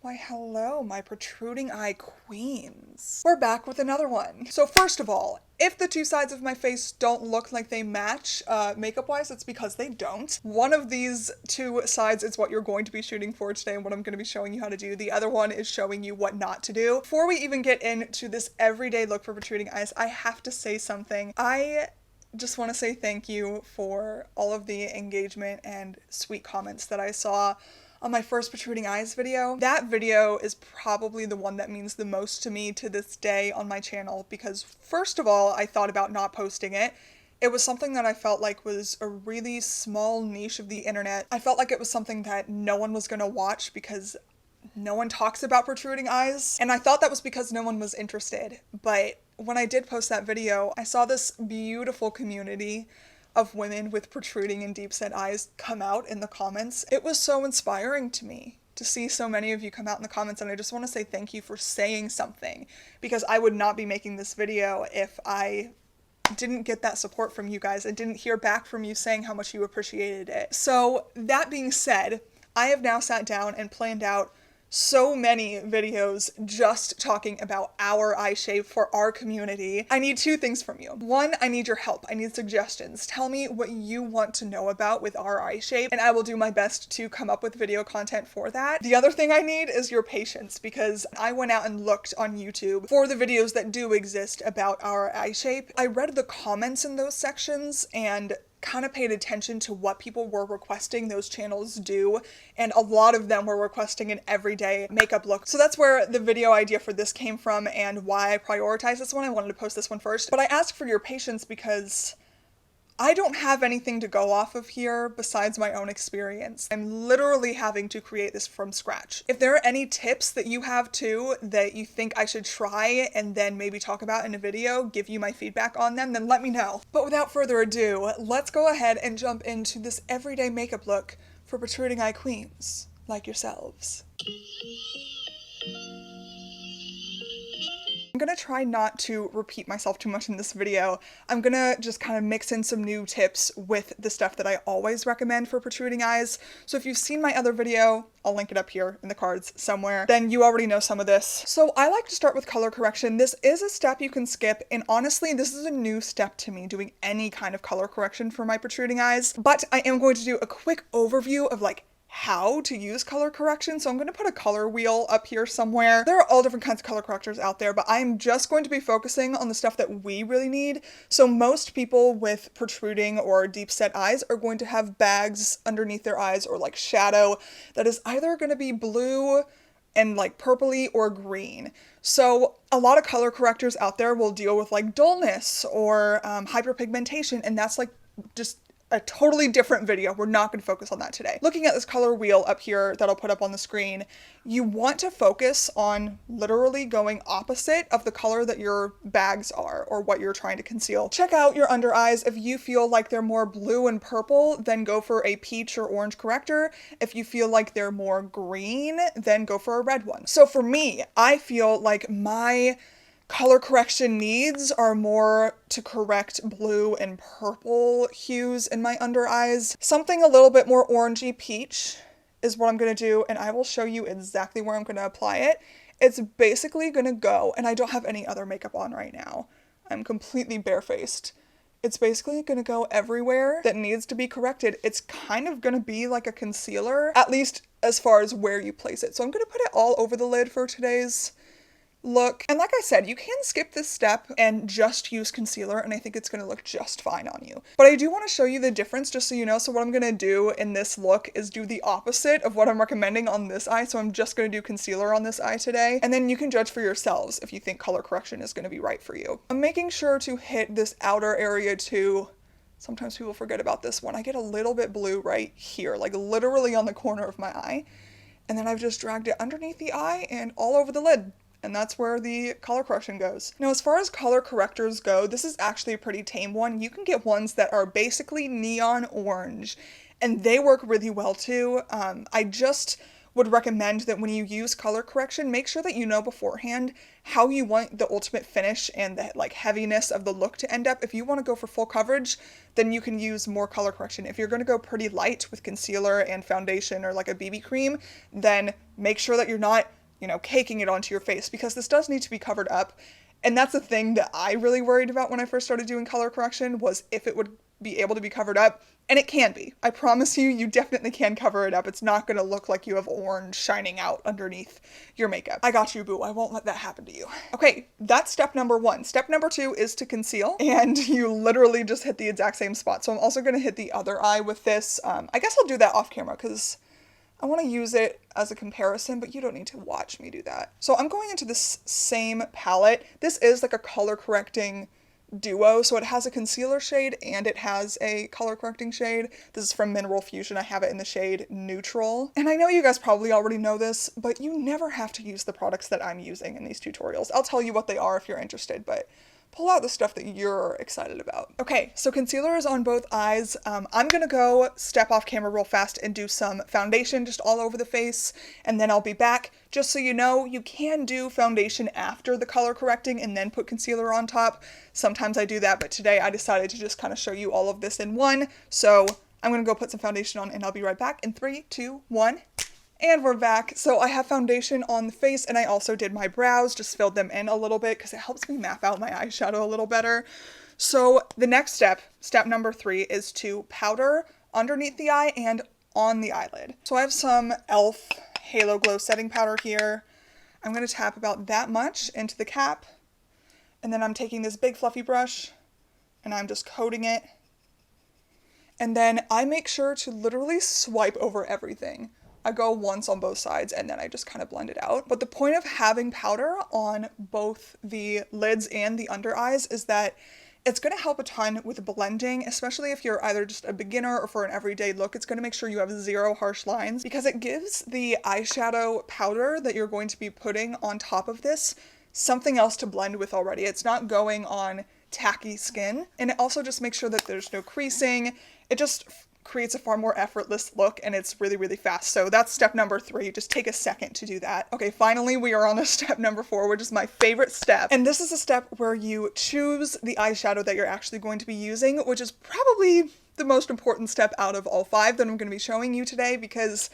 Why hello, my protruding eye queens. We're back with another one. So first of all, if the two sides of my face don't look like they match makeup wise, it's because they don't. One of these two sides is what you're going to be shooting for today and what I'm going to be showing you how to do. The other one is showing you what not to do. Before we even get into this everyday look for protruding eyes, I have to say something. I just want to say thank you for all of the engagement and sweet comments that I saw on my first protruding eyes video. That video is probably the one that means the most to me to this day on my channel because first of all, I thought about not posting it. It was something that I felt like was a really small niche of the internet. I felt like it was something that no one was gonna watch because no one talks about protruding eyes. And I thought that was because no one was interested. But when I did post that video, I saw this beautiful community of women with protruding and deep set eyes come out in the comments. It was so inspiring to me to see so many of you come out in the comments, and I just want to say thank you for saying something, because I would not be making this video if I didn't get that support from you guys and didn't hear back from you saying how much you appreciated it. So that being said, I have now sat down and planned out so many videos just talking about our eye shape for our community. I need two things from you. One, I need your help. I need suggestions. Tell me what you want to know about with our eye shape, and I will do my best to come up with video content for that. The other thing I need is your patience, because I went out and looked on YouTube for the videos that do exist about our eye shape. I read the comments in those sections and kind of paid attention to what people were requesting those channels do, and a lot of them were requesting an everyday makeup look. So that's where the video idea for this came from and why I prioritized this one. I wanted to post this one first, but I asked for your patience because I don't have anything to go off of here besides my own experience. I'm literally having to create this from scratch. If there are any tips that you have too that you think I should try and then maybe talk about in a video, give you my feedback on them, then let me know. But without further ado, let's go ahead and jump into this everyday makeup look for protruding eye queens like yourselves. I'm gonna try not to repeat myself too much in this video. I'm gonna just kind of mix in some new tips with the stuff that I always recommend for protruding eyes. So if you've seen my other video, I'll link it up here in the cards somewhere, then you already know some of this. So I like to start with color correction. This is a step you can skip, and honestly, this is a new step to me, doing any kind of color correction for my protruding eyes. But I am going to do a quick overview of like how to use color correction. So I'm going to put a color wheel up here somewhere. There are all different kinds of color correctors out there, but I'm just going to be focusing on the stuff that we really need. So most people with protruding or deep set eyes are going to have bags underneath their eyes or like shadow that is either going to be blue and like purpley or green. So a lot of color correctors out there will deal with like dullness or hyperpigmentation, and that's like just a totally different video. We're not going to focus on that today. Looking at this color wheel up here that I'll put up on the screen, you want to focus on literally going opposite of the color that your bags are or what you're trying to conceal. Check out your under eyes. If you feel like they're more blue and purple, then go for a peach or orange corrector. If you feel like they're more green, then go for a red one. So for me, I feel like my color correction needs are more to correct blue and purple hues in my under eyes. Something a little bit more orangey peach is what I'm going to do, and I will show you exactly where I'm going to apply it. It's basically going to go, and I don't have any other makeup on right now. I'm completely barefaced. It's basically going to go everywhere that needs to be corrected. It's kind of going to be like a concealer, at least as far as where you place it. So I'm going to put it all over the lid for today's look. And like I said, you can skip this step and just use concealer, and I think it's going to look just fine on you. But I do want to show you the difference just so you know. So what I'm going to do in this look is do the opposite of what I'm recommending on this eye. So I'm just going to do concealer on this eye today, and then you can judge for yourselves if you think color correction is going to be right for you. I'm making sure to hit this outer area too. Sometimes people forget about this one. I get a little bit blue right here, like literally on the corner of my eye. And then I've just dragged it underneath the eye and all over the lid. And that's where the color correction goes. Now, as far as color correctors go, this is actually a pretty tame one. You can get ones that are basically neon orange, and they work really well too. I just would recommend that when you use color correction, make sure that you know beforehand how you want the ultimate finish and the like heaviness of the look to end up. If you want to go for full coverage, then you can use more color correction. If you're going to go pretty light with concealer and foundation or like a BB cream, then make sure that you're not, you know, caking it onto your face, because this does need to be covered up. And that's the thing that I really worried about when I first started doing color correction, was if it would be able to be covered up. And it can be. I promise you, you definitely can cover it up. It's not going to look like you have orange shining out underneath your makeup. I got you, boo. I won't let that happen to you. Okay, that's step number 1. Step number 2 is to conceal, and you literally just hit the exact same spot. So I'm also going to hit the other eye with this. I guess I'll do that off camera because I want to use it as a comparison, but you don't need to watch me do that. So I'm going into this same palette. This is like a color correcting duo, so it has a concealer shade and it has a color correcting shade. This is from Mineral Fusion. I have it in the shade Neutral. And I know you guys probably already know this, but you never have to use the products that I'm using in these tutorials. I'll tell you what they are if you're interested, but pull out the stuff that you're excited about. Okay, so concealer is on both eyes. I'm gonna go step off camera real fast and do some foundation just all over the face, and then I'll be back. Just so you know, you can do foundation after the color correcting and then put concealer on top. Sometimes I do that, but today I decided to just kind of show you all of this in one. So I'm gonna go put some foundation on and I'll be right back in 3, 2, 1. And we're back. So I have foundation on the face, and I also did my brows, just filled them in a little bit because it helps me map out my eyeshadow a little better. So the next step, step number 3, is to powder underneath the eye and on the eyelid. So I have some e.l.f. Halo Glow setting powder here. I'm going to tap about that much into the cap, and then I'm taking this big fluffy brush and I'm just coating it. And then I make sure to literally swipe over everything. I go once on both sides and then I just kind of blend it out. But the point of having powder on both the lids and the under eyes is that it's going to help a ton with blending, especially if you're either just a beginner or for an everyday look. It's going to make sure you have 0 harsh lines, because it gives the eyeshadow powder that you're going to be putting on top of this something else to blend with already. It's not going on tacky skin, and it also just makes sure that there's no creasing. It just creates a far more effortless look, and it's really, really fast. So that's step number 3. Just take a second to do that. Okay, finally we are on to step number 4, which is my favorite step. And this is a step where you choose the eyeshadow that you're actually going to be using, which is probably the most important step out of all 5 that I'm going to be showing you today, because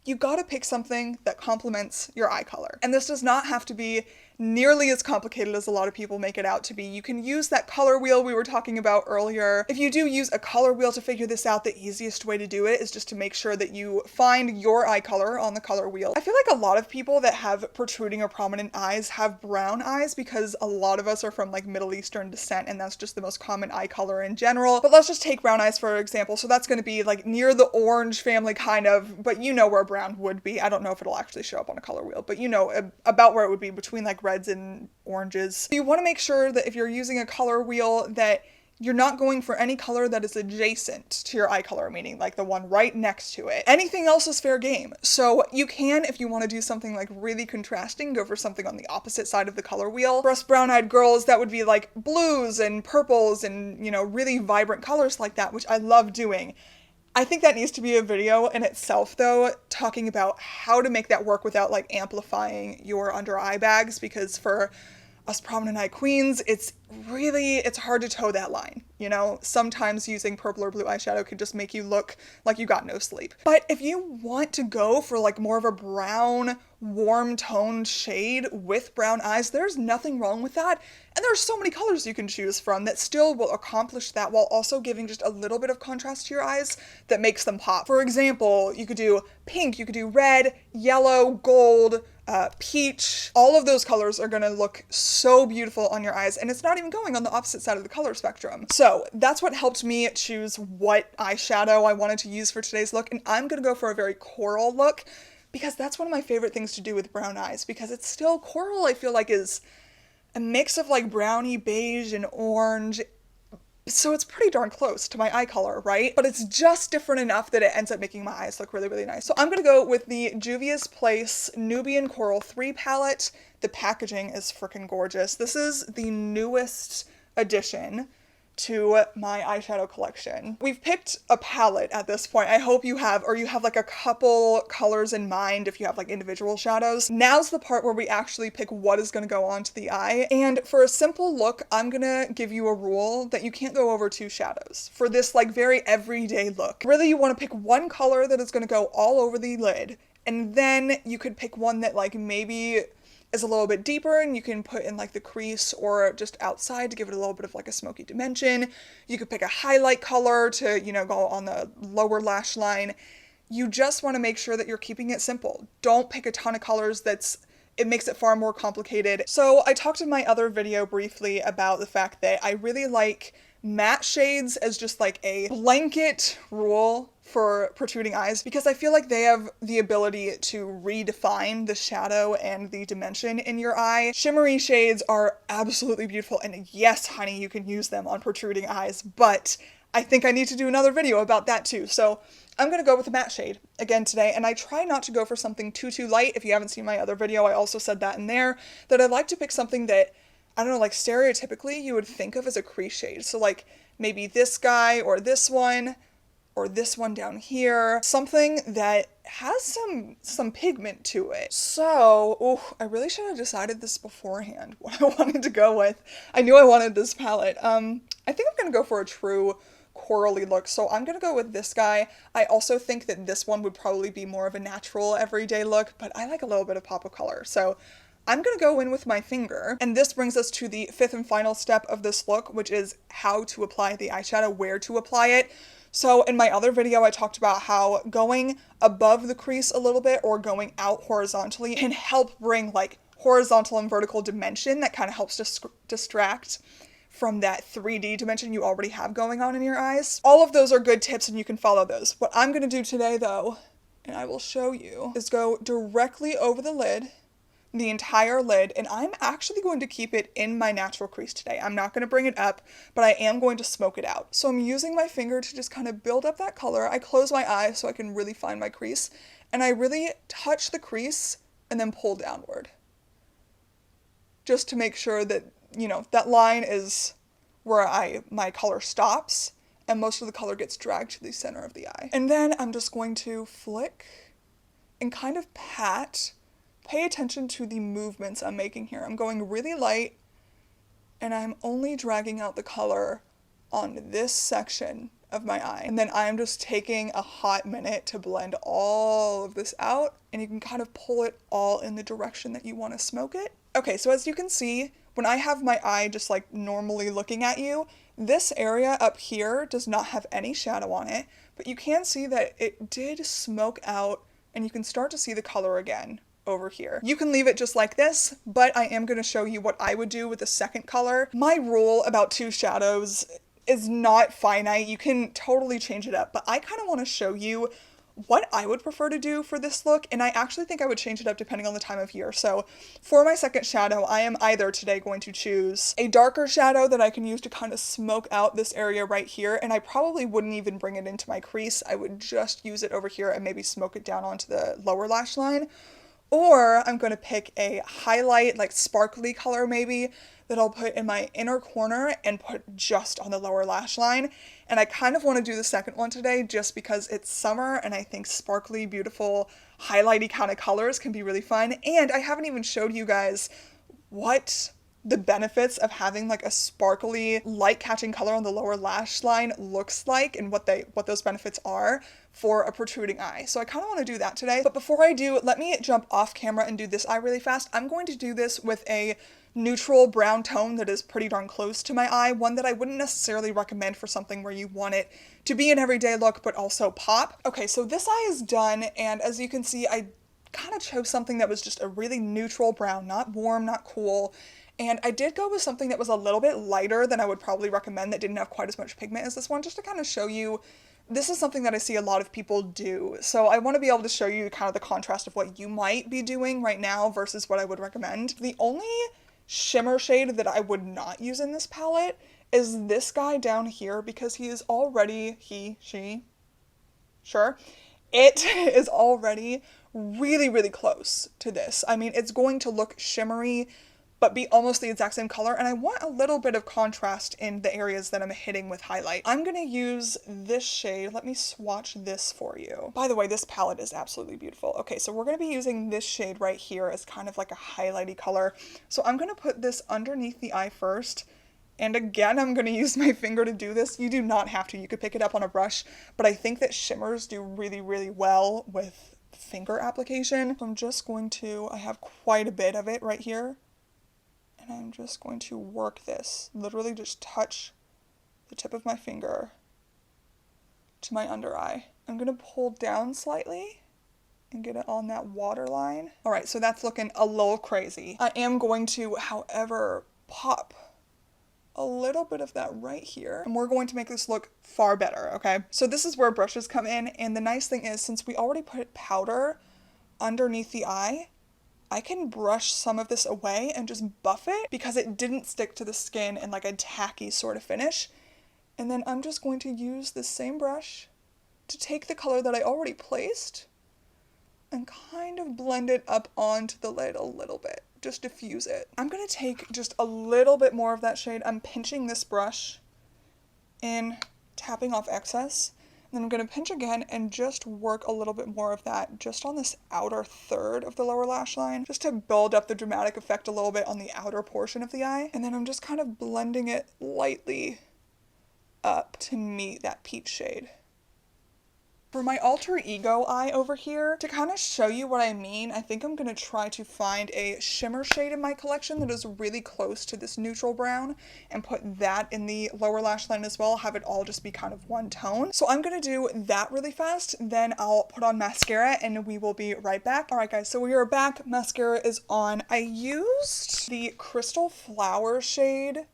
you gotta pick something that complements your eye color. And this does not have to be nearly as complicated as a lot of people make it out to be. You can use that color wheel we were talking about earlier. If you do use a color wheel to figure this out, the easiest way to do it is just to make sure that you find your eye color on the color wheel. I feel like a lot of people that have protruding or prominent eyes have brown eyes, because a lot of us are from like Middle Eastern descent, and that's just the most common eye color in general. But let's just take brown eyes for example. So that's going to be like near the orange family kind of, but you know where brown would be. I don't know if it'll actually show up on a color wheel, but you know about where it would be, between like reds and oranges. You want to make sure that if you're using a color wheel that you're not going for any color that is adjacent to your eye color, meaning like the one right next to it. Anything else is fair game. So you can, if you want to do something like really contrasting, go for something on the opposite side of the color wheel. For us brown-eyed girls, that would be like blues and purples and, you know, really vibrant colors like that, which I love doing. I think that needs to be a video in itself though, talking about how to make that work without like amplifying your under eye bags, because for us prominent eye queens, it's hard to toe that line. You know, sometimes using purple or blue eyeshadow could just make you look like you got no sleep. But if you want to go for like more of a brown, warm toned shade with brown eyes, there's nothing wrong with that. And there's so many colors you can choose from that still will accomplish that while also giving just a little bit of contrast to your eyes that makes them pop. For example, you could do pink, you could do red, yellow, gold, peach. All of those colors are gonna look so beautiful on your eyes, and it's not even going on the opposite side of the color spectrum. So that's what helped me choose what eyeshadow I wanted to use for today's look, and I'm gonna go for a very coral look, because that's one of my favorite things to do with brown eyes, because it's still coral. I feel like is a mix of like brownie, beige, and orange. So it's pretty darn close to my eye color, right? But it's just different enough that it ends up making my eyes look really, really nice. So I'm gonna go with the Juvia's Place Nubian Coral 3 palette. The packaging is freaking gorgeous. This is the newest addition to my eyeshadow collection. We've picked a palette at this point. I hope you have, or you have like a couple colors in mind if you have like individual shadows. Now's the part where we actually pick what is going to go onto the eye. And for a simple look, I'm gonna give you a rule that you can't go over 2 shadows for this like very everyday look. Really, you want to pick one color that is going to go all over the lid, and then you could pick one that like maybe is a little bit deeper and you can put in like the crease or just outside to give it a little bit of like a smoky dimension. You could pick a highlight color to, you know, go on the lower lash line. You just want to make sure that you're keeping it simple. Don't pick a ton of colors. It makes it far more complicated. So I talked in my other video briefly about the fact that I really like matte shades as just like a blanket rule for protruding eyes, because I feel like they have the ability to redefine the shadow and the dimension in your eye. Shimmery shades are absolutely beautiful, and yes, honey, you can use them on protruding eyes, but I think I need to do another video about that too. So I'm gonna go with a matte shade again today, and I try not to go for something too light. If you haven't seen my other video, I also said that in there, that I like to pick something that, I don't know, like stereotypically you would think of as a crease shade. So like maybe this guy or this one down here, something that has some pigment to it. So, I really should have decided this beforehand, what I wanted to go with. I knew I wanted this palette. I think I'm gonna go for a true corally look, so I'm gonna go with this guy. I also think that this one would probably be more of a natural everyday look, but I like a little bit of pop of color, so I'm gonna go in with my finger. And this brings us to the 5th and final step of this look, which is how to apply the eyeshadow, where to apply it. So in my other video, I talked about how going above the crease a little bit or going out horizontally can help bring like horizontal and vertical dimension that kind of helps distract from that 3D dimension you already have going on in your eyes. All of those are good tips and you can follow those. What I'm gonna do today though, and I will show you, is go directly over the lid, the entire lid, and I'm actually going to keep it in my natural crease today. I'm not going to bring it up, but I am going to smoke it out. So I'm using my finger to just kind of build up that color. I close my eyes so I can really find my crease, and I really touch the crease and then pull downward. Just to make sure that, you know, that line is where my color stops, and most of the color gets dragged to the center of the eye. And then I'm just going to flick and kind of pat. Pay attention to the movements I'm making here. I'm going really light, and I'm only dragging out the color on this section of my eye. And then I'm just taking a hot minute to blend all of this out, and you can kind of pull it all in the direction that you want to smoke it. Okay, so as you can see, when I have my eye just like normally looking at you, this area up here does not have any shadow on it, but you can see that it did smoke out, and you can start to see the color again over here. You can leave it just like this, but I am going to show you what I would do with the second color. My rule about 2 shadows is not finite. You can totally change it up, but I kind of want to show you what I would prefer to do for this look, and I actually think I would change it up depending on the time of year. So for my second shadow, I am either today going to choose a darker shadow that I can use to kind of smoke out this area right here, and I probably wouldn't even bring it into my crease. I would just use it over here and maybe smoke it down onto the lower lash line. Or I'm going to pick a highlight, like sparkly color maybe, that I'll put in my inner corner and put just on the lower lash line. And I kind of want to do the second one today just because it's summer and I think sparkly, beautiful, highlighty kind of colors can be really fun. And I haven't even showed you guys what the benefits of having like a sparkly light catching color on the lower lash line looks like, and what those benefits are for a protruding eye. So I kind of want to do that today. But before I do, let me jump off camera and do this eye really fast. I'm going to do this with a neutral brown tone that is pretty darn close to my eye, one that I wouldn't necessarily recommend for something where you want it to be an everyday look but also pop. Okay, so this eye is done, and as you can see, I kind of chose something that was just a really neutral brown, not warm, not cool. And I did go with something that was a little bit lighter than I would probably recommend, that didn't have quite as much pigment as this one, just to kind of show you, this is something that I see a lot of people do. So I want to be able to show you kind of the contrast of what you might be doing right now versus what I would recommend. The only shimmer shade that I would not use in this palette is this guy down here, because he is already, it is already really, really close to this. I mean, it's going to look shimmery, but be almost the exact same color, and I want a little bit of contrast in the areas that I'm hitting with highlight. I'm gonna use this shade. Let me swatch this for you. By the way, this palette is absolutely beautiful. Okay, so we're gonna be using this shade right here as kind of like a highlighty color. So I'm gonna put this underneath the eye first. And again, I'm gonna use my finger to do this. You do not have to, you could pick it up on a brush, but I think that shimmers do really, really well with finger application. So I'm just going to, I have quite a bit of it right here. And I'm just going to work this, literally just touch the tip of my finger to my under eye. I'm gonna pull down slightly and get it on that waterline. All right, so that's looking a little crazy. I am going to, however, pop a little bit of that right here, and we're going to make this look far better, okay? So this is where brushes come in, and the nice thing is, since we already put powder underneath the eye, I can brush some of this away and just buff it because it didn't stick to the skin in like a tacky sort of finish. And then I'm just going to use the same brush to take the color that I already placed and kind of blend it up onto the lid a little bit, just diffuse it. I'm gonna take just a little bit more of that shade. I'm pinching this brush and tapping off excess. Then I'm going to pinch again and just work a little bit more of that just on this outer third of the lower lash line, just to build up the dramatic effect a little bit on the outer portion of the eye. And then I'm just kind of blending it lightly up to meet that peach shade. For my alter ego eye over here, to kind of show you what I mean, I think I'm going to try to find a shimmer shade in my collection that is really close to this neutral brown and put that in the lower lash line as well, have it all just be kind of one tone. So I'm going to do that really fast, then I'll put on mascara and we will be right back. Alright guys, so we are back. Mascara is on. I used the Crystal Flower shade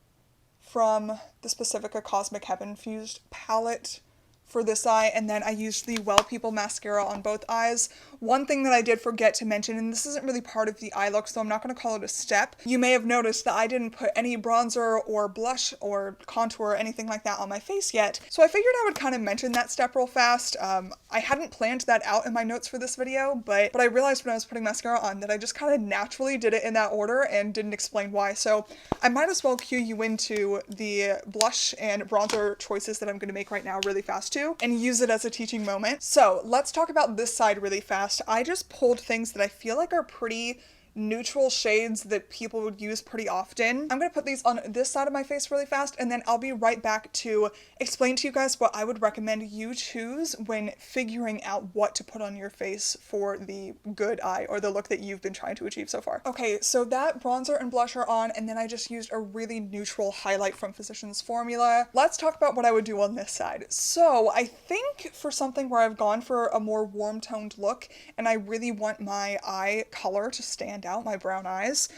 from the Pacifica Cosmic Heaven Fused palette for this eye, and then I used the Well People mascara on both eyes. One thing that I did forget to mention, and this isn't really part of the eye look, so I'm not going to call it a step. You may have noticed that I didn't put any bronzer or blush or contour or anything like that on my face yet, so I figured I would kind of mention that step real fast. I hadn't planned that out in my notes for this video, but I realized when I was putting mascara on that I just kind of naturally did it in that order and didn't explain why, so I might as well cue you into the blush and bronzer choices that I'm going to make right now really fast too, and use it as a teaching moment. So let's talk about this side really fast. I just pulled things that I feel like are pretty neutral shades that people would use pretty often. I'm gonna put these on this side of my face really fast, and then I'll be right back to explain to you guys what I would recommend you choose when figuring out what to put on your face for the good eye or the look that you've been trying to achieve so far. Okay, so that bronzer and blush are on, and then I just used a really neutral highlight from Physicians Formula. Let's talk about what I would do on this side. So I think for something where I've gone for a more warm toned look and I really want my eye color to stand out, my brown eyes,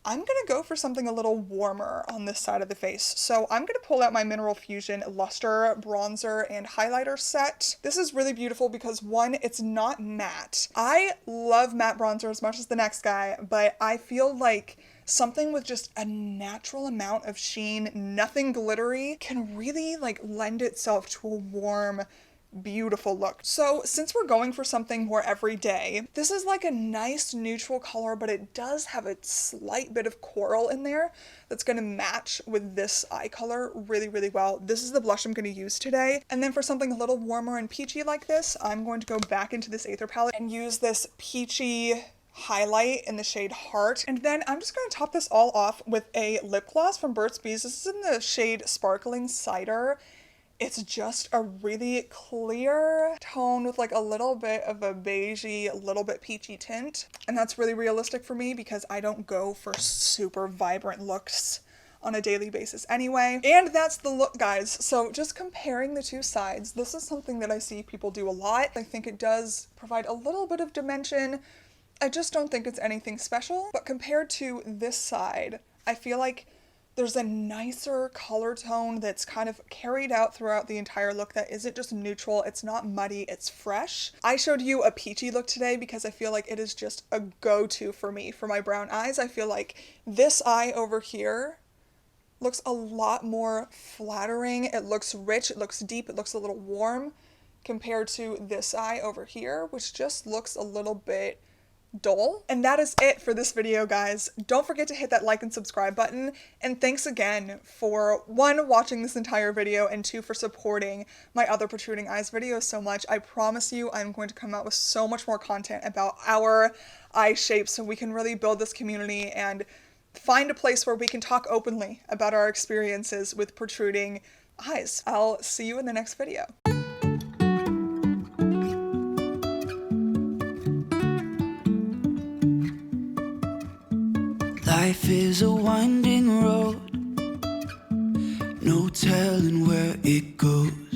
I'm gonna go for something a little warmer on this side of the face. So I'm gonna pull out my Mineral Fusion Luster Bronzer and Highlighter set. This is really beautiful because one, it's not matte. I love matte bronzer as much as the next guy, but I feel like something with just a natural amount of sheen, nothing glittery, can really like lend itself to a warm, beautiful look. So since we're going for something more everyday, this is like a nice neutral color, but it does have a slight bit of coral in there that's going to match with this eye color really, really well. This is the blush I'm going to use today. And then for something a little warmer and peachy like this, I'm going to go back into this Aether palette and use this peachy highlight in the shade Heart. And then I'm just going to top this all off with a lip gloss from Burts. This is in the shade Sparkling Cider. It's just a really clear tone with like a little bit of a beigey, a little bit peachy tint. And that's really realistic for me because I don't go for super vibrant looks on a daily basis anyway. And that's the look, guys. So just comparing the two sides, this is something that I see people do a lot. I think it does provide a little bit of dimension. I just don't think it's anything special. But compared to this side, I feel like there's a nicer color tone that's kind of carried out throughout the entire look that isn't just neutral, it's not muddy, it's fresh. I showed you a peachy look today because I feel like it is just a go-to for me for my brown eyes. I feel like this eye over here looks a lot more flattering, it looks rich, it looks deep, it looks a little warm compared to this eye over here, which just looks a little bit dull. And that is it for this video, guys. Don't forget to hit that like and subscribe button. And thanks again for 1, watching this entire video, and 2, for supporting my other protruding eyes videos so much. I promise you I'm going to come out with so much more content about our eye shapes so we can really build this community and find a place where we can talk openly about our experiences with protruding eyes. I'll see you in the next video. Life is a winding road, no telling where it goes.